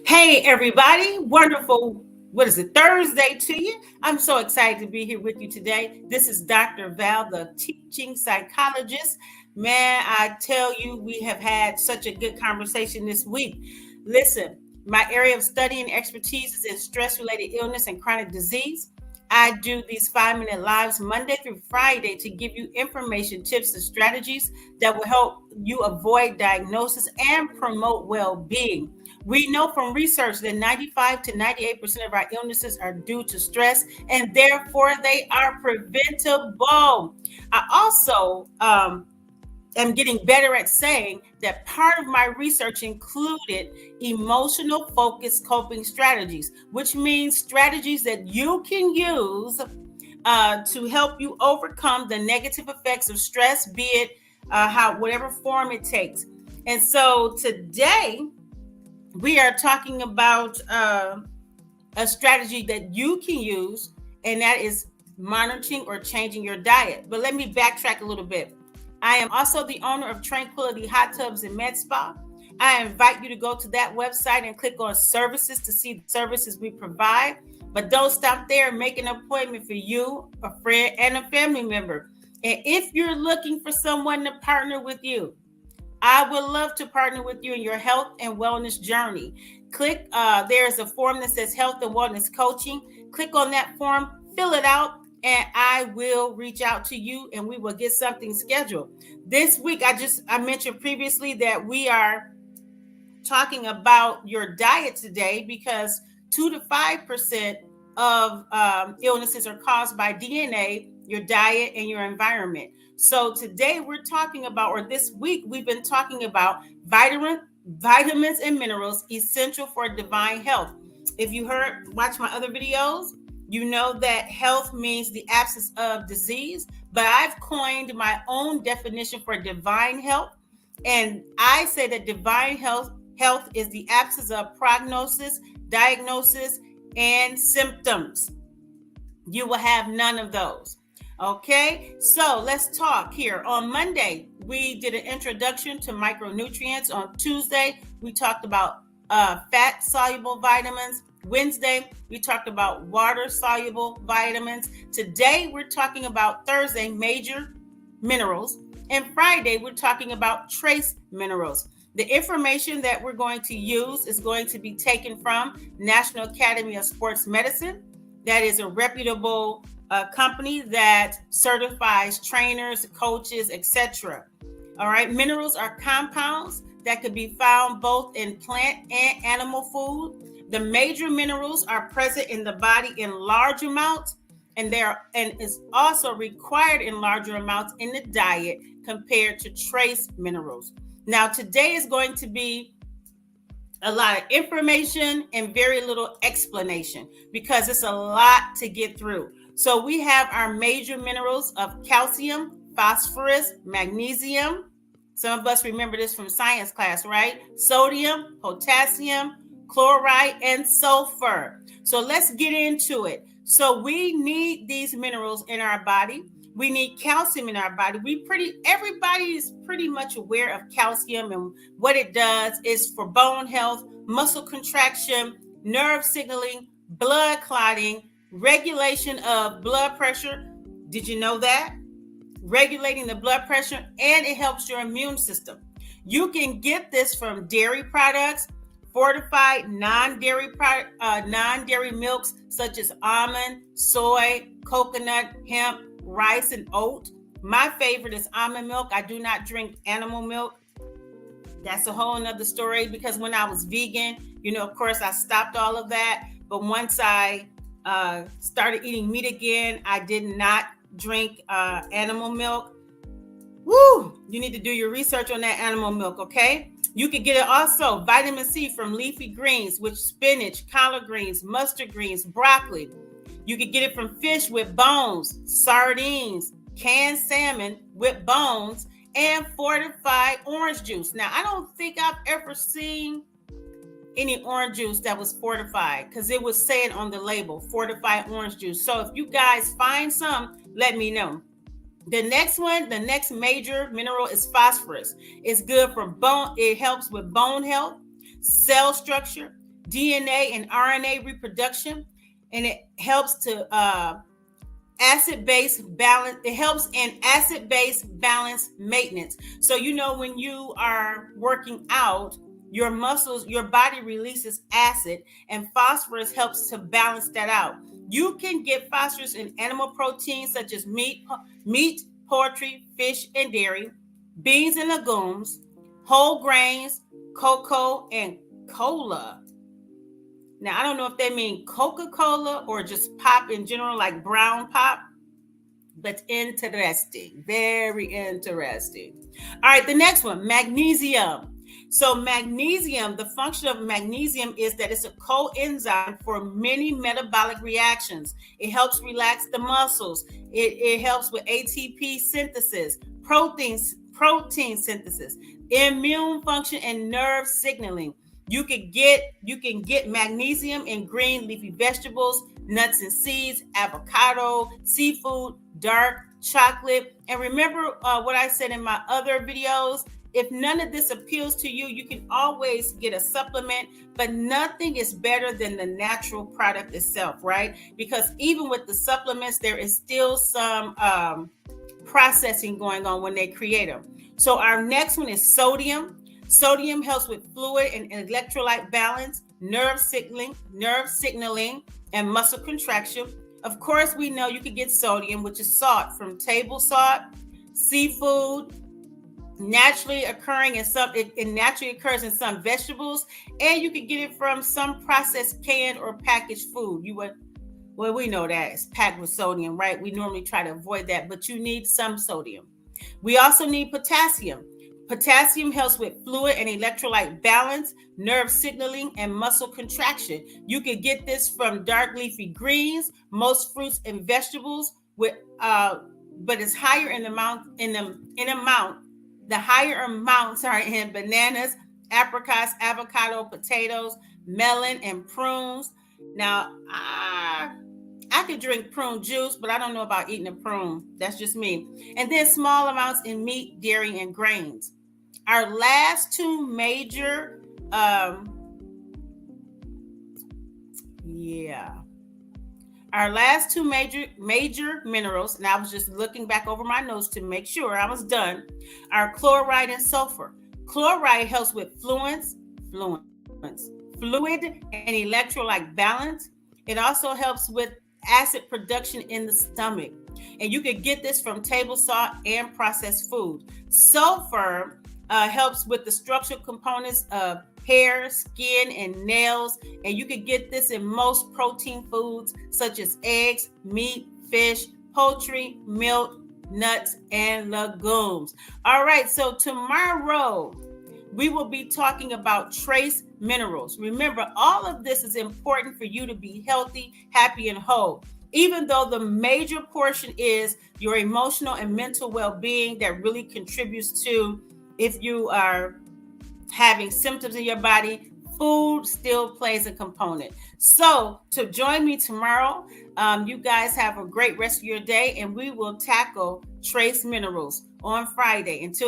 Hey, everybody. Wonderful. What is it? Thursday to you. I'm so excited to be here with you today. This is Dr. Val, the teaching psychologist. Man, I tell you, we have had such a good conversation this week. Listen, my area of study and expertise is in stress related illness and chronic disease. I do these 5-minute lives Monday through Friday to give you information, tips, and strategies that will help you avoid diagnosis and promote well being. We know from research that 95 to 98% of our illnesses are due to stress, and therefore they are preventable. I also am getting better at saying that part of my research included emotional focused coping strategies, which means strategies that you can use to help you overcome the negative effects of stress, be it whatever form it takes. And so today, we are talking about a strategy that you can use, and that is monitoring or changing your diet. But let me backtrack a little bit. I am also the owner of Tranquility Hot Tubs and Med Spa. I invite you to go to that website and click on services to see the services we provide. But don't stop there. Make an appointment for you, a friend, and a family member. And if you're looking for someone to partner with you, I would love to partner with you in your health and wellness journey. Click, there's a form that says health and wellness coaching. Click on that form, fill it out, and I will reach out to you and we will get something scheduled. This week, I mentioned previously that we are talking about your diet today because 2 to 5% of illnesses are caused by DNA, your diet, and your environment. So today we're talking about, or this week we've been talking about vitamins and minerals essential for divine health. If you watch my other videos, you know that health means the absence of disease, but I've coined my own definition for divine health. And I say that divine health is the absence of prognosis, diagnosis, and symptoms. You will have none of those. Okay, so let's talk here. On Monday, we did an introduction to micronutrients. On Tuesday, we talked about fat-soluble vitamins. Wednesday, we talked about water-soluble vitamins. Today, we're talking about Thursday, major minerals. And Friday, we're talking about trace minerals. The information that we're going to use is going to be taken from National Academy of Sports Medicine. That is a reputable company that certifies trainers, coaches, etc. All right. Minerals are compounds that could be found both in plant and animal food. The major minerals are present in the body in large amounts, and is also required in larger amounts in the diet compared to trace minerals. Now, today is going to be a lot of information and very little explanation because it's a lot to get through. So we have our major minerals of calcium, phosphorus, magnesium. Some of us remember this from science class, right? Sodium, potassium, chloride, and sulfur. So let's get into it. So we need these minerals in our body. We need calcium in our body. Everybody is pretty much aware of calcium and what it does is for bone health, muscle contraction, nerve signaling, blood clotting, regulation of blood pressure. Did you know that? Regulating the blood pressure, and it helps your immune system. You can get this from dairy products, fortified non-dairy milks such as almond, soy, coconut, hemp, rice, and oat. My favorite is almond milk. I do not drink animal milk. That's a whole nother story because when I was vegan, of course, I stopped all of that. But once I started eating meat again, I did not drink animal milk. Woo! You need to do your research on that animal milk, okay? You can get it also vitamin C from leafy greens, which spinach, collard greens, mustard greens, broccoli. You can get it from fish with bones, sardines, canned salmon with bones, and fortified orange juice. Now, I don't think I've ever seen any orange juice that was fortified because it was saying on the label, fortified orange juice. So if you guys find some, let me know. The next major mineral is phosphorus. It's good for bone. It helps with bone health, cell structure, DNA and RNA reproduction, and it helps to acid-base balance. It helps in acid-base balance maintenance. So you know when you are working out, your muscles, your body releases acid, and phosphorus helps to balance that out. You can get phosphorus in animal proteins such as meat, poultry, fish, and dairy, beans and legumes, whole grains, cocoa, and cola. Now, I don't know if they mean Coca-Cola or just pop in general, like brown pop, but interesting, very interesting. All right, the next one, magnesium. So magnesium, the function of magnesium is that it's a coenzyme for many metabolic reactions. It helps relax the muscles. It helps with ATP synthesis, protein synthesis, immune function, and nerve signaling. You can get magnesium in green leafy vegetables, nuts and seeds, avocado, seafood, dark chocolate. And remember what I said in my other videos. If none of this appeals to you, you can always get a supplement, but nothing is better than the natural product itself, right? Because even with the supplements, there is still some processing going on when they create them. So our next one is sodium. Sodium helps with fluid and electrolyte balance, nerve signaling, and muscle contraction. Of course, we know you can get sodium, which is salt, from table salt, seafood, naturally occurs in some vegetables, and you can get it from some processed canned or packaged food. We know that it's packed with sodium, right? We normally try to avoid that, but you need some sodium. We also need potassium. Potassium helps with fluid and electrolyte balance, nerve signaling, and muscle contraction. You can get this from dark leafy greens, most fruits and vegetables, but it's higher in amount the higher amounts are in bananas, apricots, avocado, potatoes, melon, and prunes. Now, I could drink prune juice, but I don't know about eating a prune. That's just me. And then small amounts in meat, dairy, and grains. Our last two major, Our last two major minerals, and I was just looking back over my notes to make sure I was done, are chloride and sulfur. Chloride helps with fluid and electrolyte balance. It also helps with acid production in the stomach. And you can get this from table salt and processed food. Sulfur helps with the structural components of hair, skin, and nails. And you can get this in most protein foods such as eggs, meat, fish, poultry, milk, nuts, and legumes. All right, so tomorrow we will be talking about trace minerals. Remember, all of this is important for you to be healthy, happy, and whole. Even though the major portion is your emotional and mental well-being that really contributes to if you are having symptoms in your body, food still plays a component. So to join me tomorrow, you guys have a great rest of your day, and we will tackle trace minerals on Friday. Until